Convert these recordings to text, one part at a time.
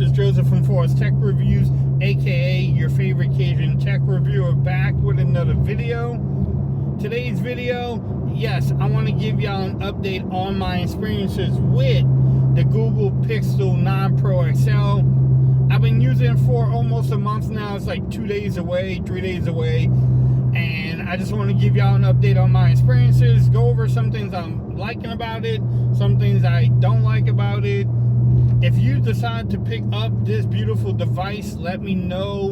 is Joseph from Forest Tech Reviews, aka your favorite Cajun tech reviewer, back with another video. Today's video, yes, I want to give y'all an update on my experiences with the Google Pixel 9 Pro XL. I've been using it for almost a month now. It's like 2 days away, 3 days away, and I just want to give y'all an update on my experiences, go over some things I'm liking about it, some things I don't like about it. If you decide to pick up this beautiful device, let me know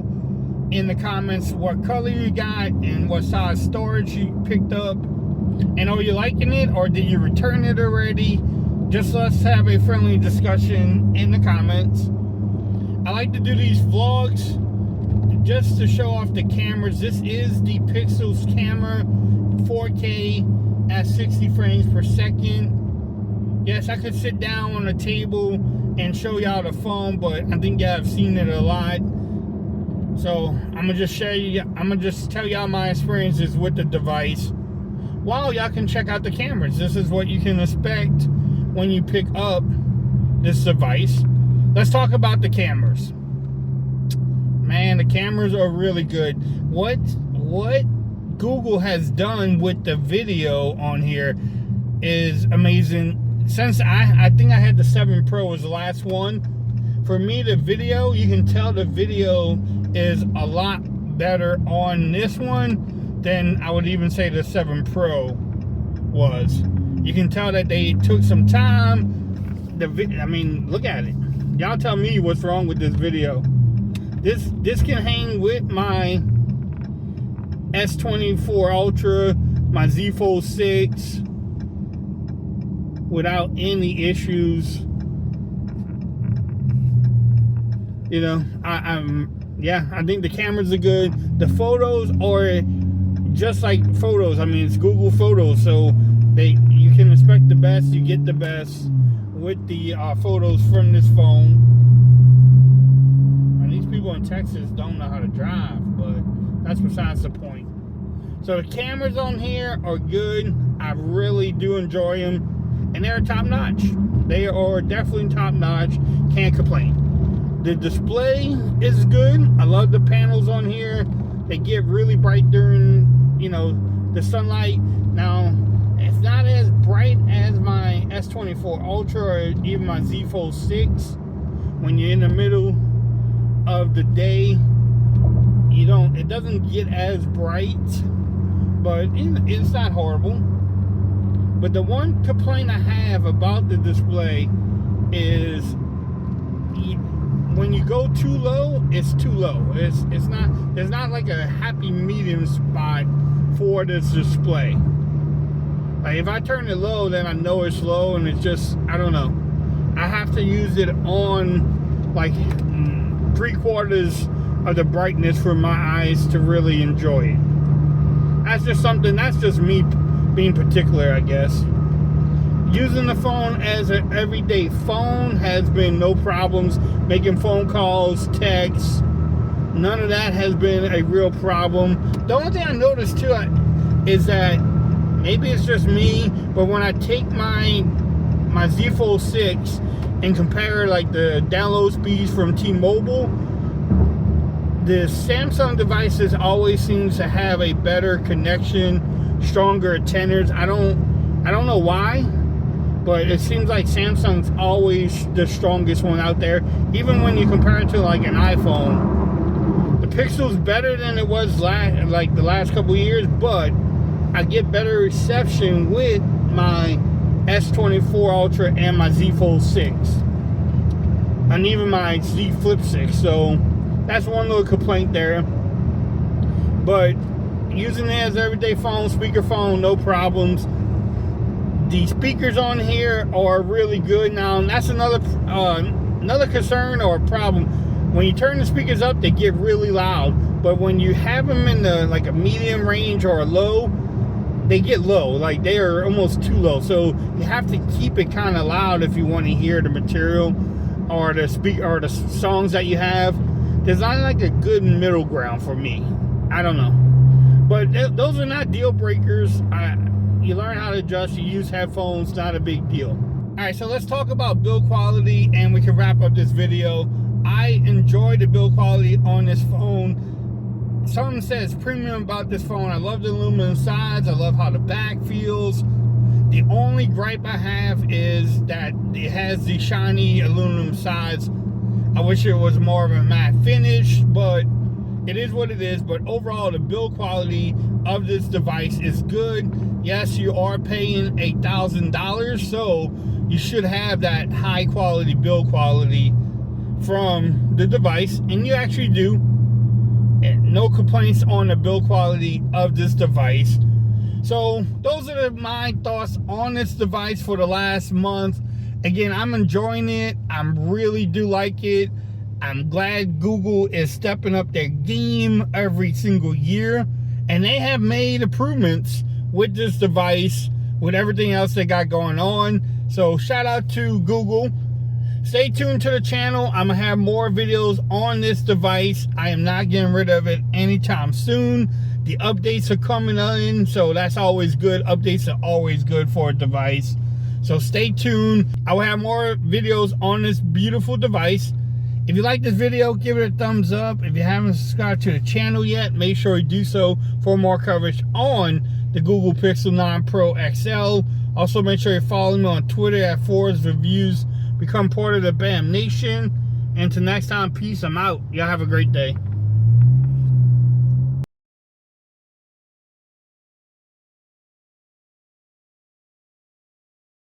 in the comments what color you got and what size storage you picked up. And are you liking it, or did you return it already? Just let's have a friendly discussion in the comments. I like to do these vlogs just to show off the cameras. This is the Pixel's camera, 4K at 60 frames per second. Yes, I could sit down on a table and show y'all the phone, but I think y'all have seen it a lot. So I'm gonna just tell y'all my experiences with the device, while y'all can check out the cameras. This is what you can expect when you pick up this device. Let's talk about the cameras. Man, the cameras are really good. What Google has done with the video on here is amazing. Since I think I had the 7 Pro was the last one. For me, the video, you can tell the video is a lot better on this one than I would even say the 7 Pro was. You can tell that they took some time. I mean, look at it. Y'all tell me what's wrong with this video. This can hang with my S24 Ultra, my Z Fold 6, without any issues. You know, I think the cameras are good. The photos are just like photos. I mean, it's Google Photos, so you can expect the best. You get the best with the photos from this phone. And these people in Texas don't know how to drive, but that's besides the point. So the cameras on here are good. I really do enjoy them. And they're top notch. They are definitely top notch. Can't complain. The display is good. I love the panels on here. They get really bright during, you know, the sunlight. Now, it's not as bright as my S24 Ultra or even my Z Fold 6. When you're in the middle of the day, it doesn't get as bright, but it's not horrible. But the one complaint I have about the display is when you go too low, it's too low. It's not, there's not like a happy medium spot for this display. Like if I turn it low, then I know it's low, and it's just, I don't know. I have to use it on like 3/4 of the brightness for my eyes to really enjoy it. That's just me being particular, I guess. Using the phone as an everyday phone has been no problems. Making phone calls, texts, none of that has been a real problem. The only thing I noticed too is that maybe it's just me, but when I take my Z Fold 6 and compare like the download speeds from T-Mobile, the Samsung devices always seems to have a better connection, stronger antennas. I don't know why, but it seems like Samsung's always the strongest one out there, even when you compare it to like an iPhone. The Pixel's better than it was the last couple years, but I get better reception with my S24 Ultra and my Z Fold 6, and even my Z Flip 6. So that's one little complaint there. But using it as everyday phone, speakerphone, no problems. The speakers on here are really good. Now that's another concern or problem. When you turn the speakers up, they get really loud. But when you have them in like a medium range or a low, they get low. Like they are almost too low. So you have to keep it kind of loud if you want to hear the material or the songs that you have. There's not like a good middle ground for me. I don't know. But those are not deal breakers. You learn how to adjust. You use headphones, not a big deal. Alright, so let's talk about build quality and we can wrap up this video. I enjoy the build quality on this phone. Something says premium about this phone. I love the aluminum sides. I love how the back feels. The only gripe I have is that it has the shiny aluminum sides. I wish it was more of a matte finish, but it is what it is. But overall, the build quality of this device is good. Yes, you are paying $1,000, so you should have that high quality build quality from the device, and you actually do. And no complaints on the build quality of this device. So those are my thoughts on this device for the last month. Again, I'm enjoying it. I really do like it. I'm glad Google is stepping up their game every single year, and they have made improvements with this device, with everything else they got going on. So shout out to Google. Stay tuned to the channel. I'm gonna have more videos on this device. I am not getting rid of it anytime soon. The updates are coming in, so that's always good. Updates are always good for a device. So stay tuned. I will have more videos on this beautiful device. If you like this video, give it a thumbs up. If you haven't subscribed to the channel yet, make sure you do so for more coverage on the Google Pixel 9 Pro XL. Also, make sure you follow me on Twitter at Forrest Reviews. Become part of the BAM Nation. And until next time, peace. I'm out. Y'all have a great day.